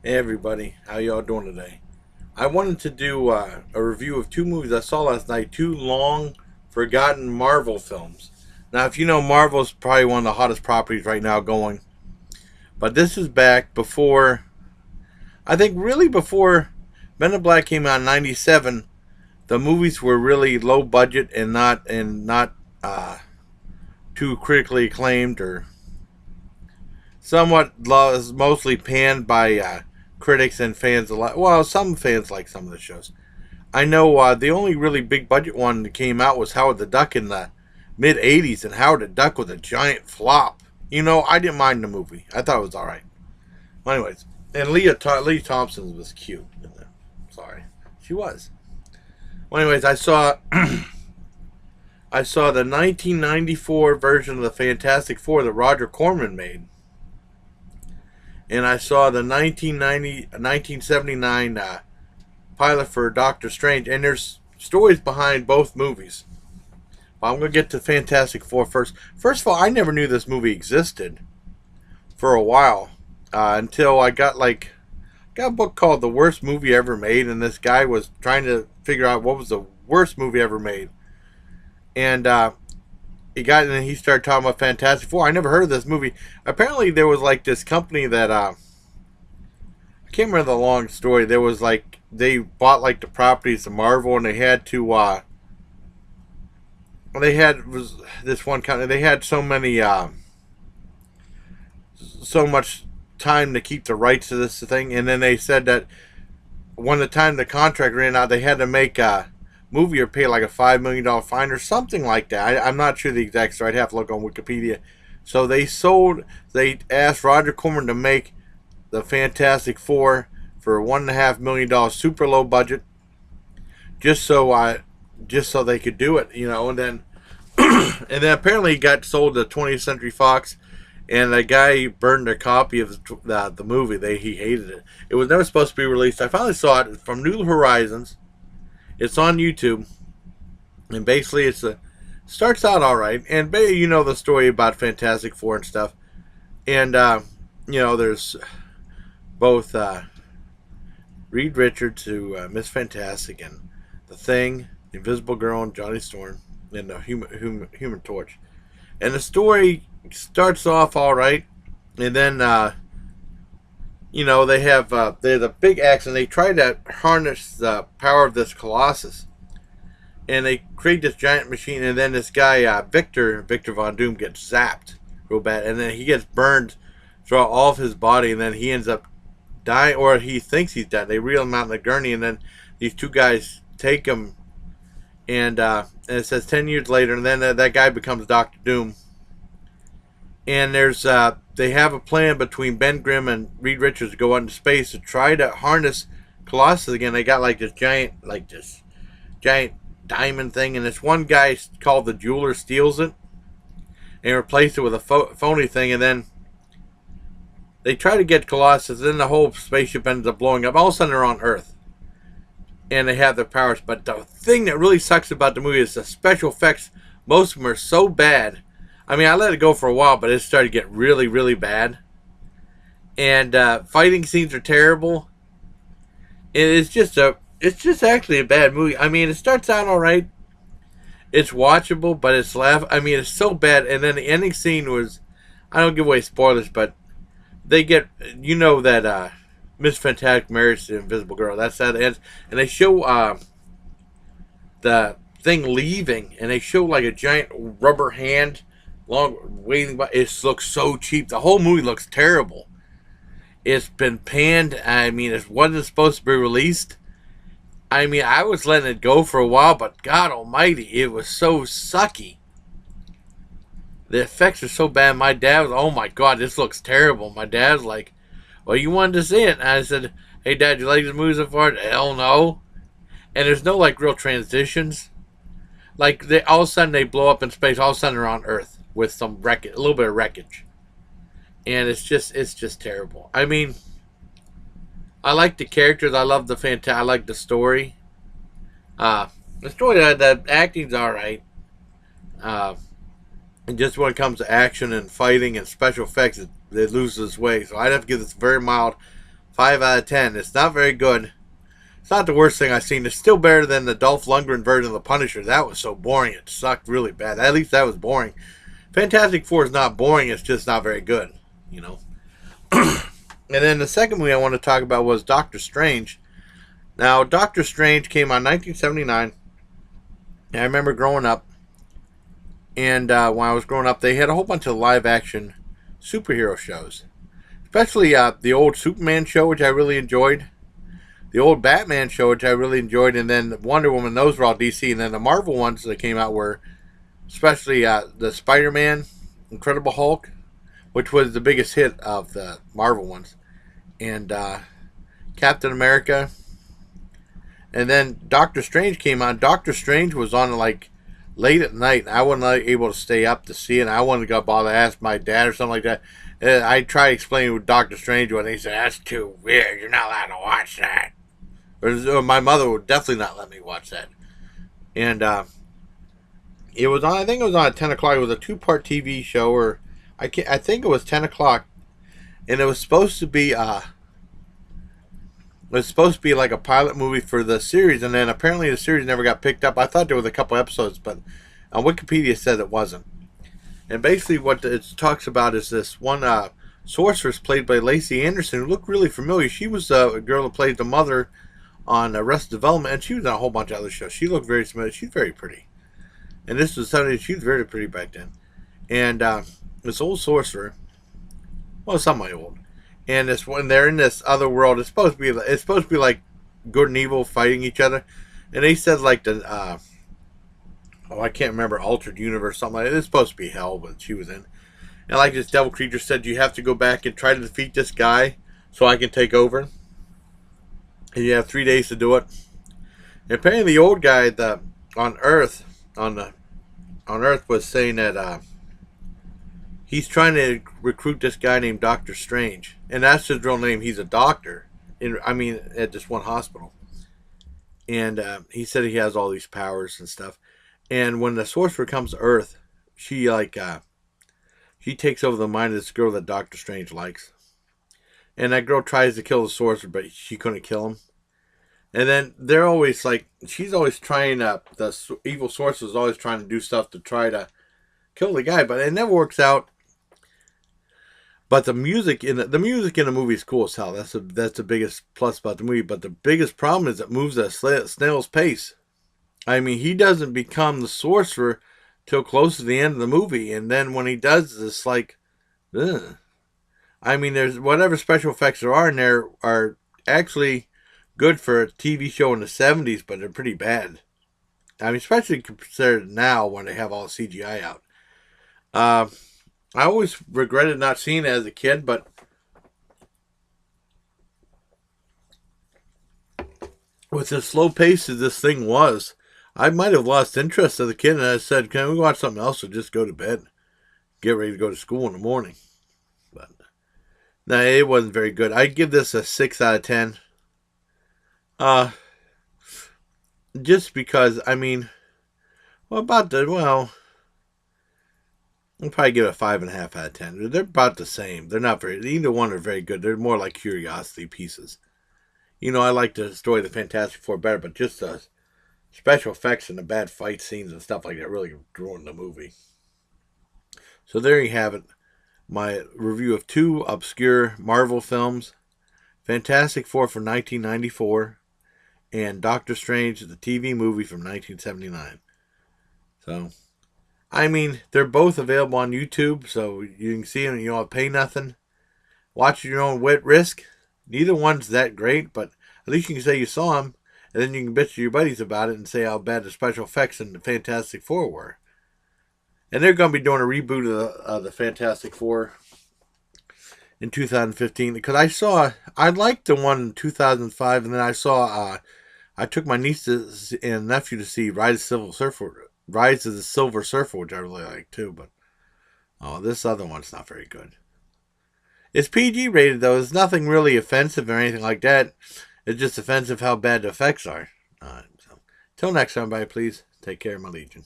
Hey everybody, how y'all doing today? I wanted to do a review of two movies I saw last night, two long forgotten Marvel films. Now, if you know, Marvel's probably one of the hottest properties right now going, but this is back before, I think really before Men in Black came out in '97. The movies were really low budget and not too critically acclaimed or somewhat mostly panned by critics and fans alike. Well, some fans like some of the shows. I know the only really big budget one that came out was Howard the Duck in the mid '80s, and Howard the Duck was a giant flop. You know, I didn't mind the movie. I thought it was all right. Well, anyways, and Lee Thompson was cute. Sorry, she was. Well, anyways, I saw the 1994 version of the Fantastic Four that Roger Corman made, and I saw the 1979 pilot for Doctor Strange, and there's stories behind both movies. But I'm going to get to Fantastic Four first. First of all, I never knew this movie existed for a while until I got a book called The Worst Movie Ever Made, and this guy was trying to figure out what was the worst movie ever made. And he started talking about Fantastic Four. I never heard of this movie. Apparently, there was like this company that I can't remember the long story. There was like they bought like the properties of Marvel, and they had to they had was this one company. They had so much time to keep the rights to this thing, and then they said that when the time the contract ran out, they had to make a movie or pay like a $5 million fine or something like that. I'm not sure the exact story. I'd have to look on Wikipedia. So they asked Roger Corman to make the Fantastic Four for $1.5 million, super low budget, just so they could do it, and then and then apparently it got sold to 20th Century Fox, and the guy burned a copy of the movie. He hated it. It was never supposed to be released. I finally saw it from New Horizons. It's on YouTube, and basically starts out all right. And you know the story about Fantastic Four and stuff. And there's both Reed Richards, who Miss Fantastic, and the Thing, the Invisible Girl, and Johnny Storm, and the Human Torch. And the story starts off all right, and then they have there's a big accident. They try to harness the power of this Colossus, and they create this giant machine. And then this guy Victor Von Doom gets zapped real bad, and then he gets burned throughout all of his body, and then he ends up dying, or he thinks he's dead. They reel him out in the gurney, and then these two guys take him, and it says 10 years later, and then that guy becomes Doctor Doom. And they have a plan between Ben Grimm and Reed Richards to go out into space to try to harness Colossus again. They got this giant diamond thing, and this one guy called the Jeweler steals it and replaces it with a phony thing, and then they try to get Colossus. Then the whole spaceship ends up blowing up. All of a sudden, they're on Earth, and they have their powers. But the thing that really sucks about the movie is the special effects. Most of them are so bad. I mean, I let it go for a while, but it started to get really, really bad. And fighting scenes are terrible. It's just actually a bad movie. I mean, it starts out all right. It's watchable, but it's it's so bad. And then the ending scene was, I don't give away spoilers, but they get, that Miss Fantastic marries the Invisible Girl. That's how it ends. And they show the Thing leaving, and they show like a giant rubber hand long waiting, but it looks so cheap. The whole movie looks terrible. It's been panned. I mean, it wasn't supposed to be released. I mean, I was letting it go for a while, but God almighty, it was so sucky. The effects are so bad. My dad was, oh my God, this looks terrible. My dad's like, well, you wanted to see it. And I said, hey Dad, you like this movie so far? Hell no. And there's no real transitions. Like all of a sudden they blow up in space. All of a sudden they're on Earth with some wreckage, a little bit of wreckage, and it's just terrible. I mean, I like the characters. I love I like the story. The acting's all right. And just when it comes to action and fighting and special effects, it loses its way. So I'd have to give this very mild 5 out of 10. It's not very good. It's not the worst thing I've seen. It's still better than the Dolph Lundgren version of The Punisher. That was so boring. It sucked really bad. At least that was boring. Fantastic Four is not boring. It's just not very good, you know. And then the second movie I want to talk about was Doctor Strange. Now, Doctor Strange came out in 1979. And I remember growing up. And when I was growing up, they had a whole bunch of live-action superhero shows. Especially the old Superman show, which I really enjoyed. The old Batman show, which I really enjoyed. And then Wonder Woman, those were all DC. And then the Marvel ones that came out were especially the Spider-Man, Incredible Hulk, which was the biggest hit of the Marvel ones. And Captain America. And then Doctor Strange came on. Doctor Strange was on like late at night. I wasn't able to stay up to see it. And I wanted to go bother to ask my dad or something like that. And I tried explaining what Doctor Strange was, and he said, "That's too weird. You're not allowed to watch that." Or my mother would definitely not let me watch that. And it was on. I think it was on at 10 o'clock. It was a 2-part TV show, or I think it was 10 o'clock, and it was supposed to be like a pilot movie for the series, and then apparently the series never got picked up. I thought there was a couple episodes, but on Wikipedia said it wasn't. And basically what it talks about is this one sorceress played by Lacey Anderson, who looked really familiar. She was a girl who played the mother on Arrested Development, and she was on a whole bunch of other shows. She looked very familiar. She's very pretty. And this was something, she was very pretty back then. And this old sorcerer, well, somewhat old, and this when they're in this other world, it's supposed to be like good and evil fighting each other. And they said like the I can't remember, altered universe, something like that. It's supposed to be hell, but she was in. And like this devil creature said, you have to go back and try to defeat this guy so I can take over. And you have 3 days to do it. And apparently the old guy on Earth was saying that he's trying to recruit this guy named Doctor Strange. And that's his real name. He's a doctor. At this one hospital. And he said he has all these powers and stuff. And when the sorcerer comes to Earth, she takes over the mind of this girl that Doctor Strange likes. And that girl tries to kill the sorcerer, but she couldn't kill him. And then they're always like, she's always trying the evil sorcerer is always trying to do stuff to try to kill the guy, but it never works out. But the music in the movie is cool as hell. That's the biggest plus about the movie. But the biggest problem is it moves at a snail's pace. I mean, he doesn't become the sorcerer till close to the end of the movie, and then when he does, it's like, ugh. I mean, there's whatever special effects there are in there are actually good for a TV show in the 70s, but they're pretty bad. I mean, especially considered now when they have all the CGI out. I always regretted not seeing it as a kid, but with the slow pace as this thing was, I might have lost interest as a kid, and I said, can we watch something else or just go to bed? Get ready to go to school in the morning. But no, it wasn't very good. I'd give this a 6 out of 10. Just because, I mean, I'll probably give it a 5.5 out of 10. They're about the same. They're not either one are very good. They're more like curiosity pieces. You know, I like the story of the Fantastic Four better, but just the special effects and the bad fight scenes and stuff like that really ruined the movie. So there you have it. My review of 2 obscure Marvel films. Fantastic Four from 1994. And Doctor Strange, the TV movie from 1979. So, I mean, they're both available on YouTube, so you can see them and you don't have to pay nothing. Watch at your own risk. Neither one's that great, but at least you can say you saw them. And then you can bitch to your buddies about it and say how bad the special effects in the Fantastic Four were. And they're going to be doing a reboot of the Fantastic Four in 2015. Because I liked the one in 2005, and then I took my nieces and nephew to see Rise of the Silver Surfer, which I really like too. But this other one's not very good. It's PG rated though. It's nothing really offensive or anything like that. It's just offensive how bad the effects are. So, till next time, everybody, please take care of my Legion.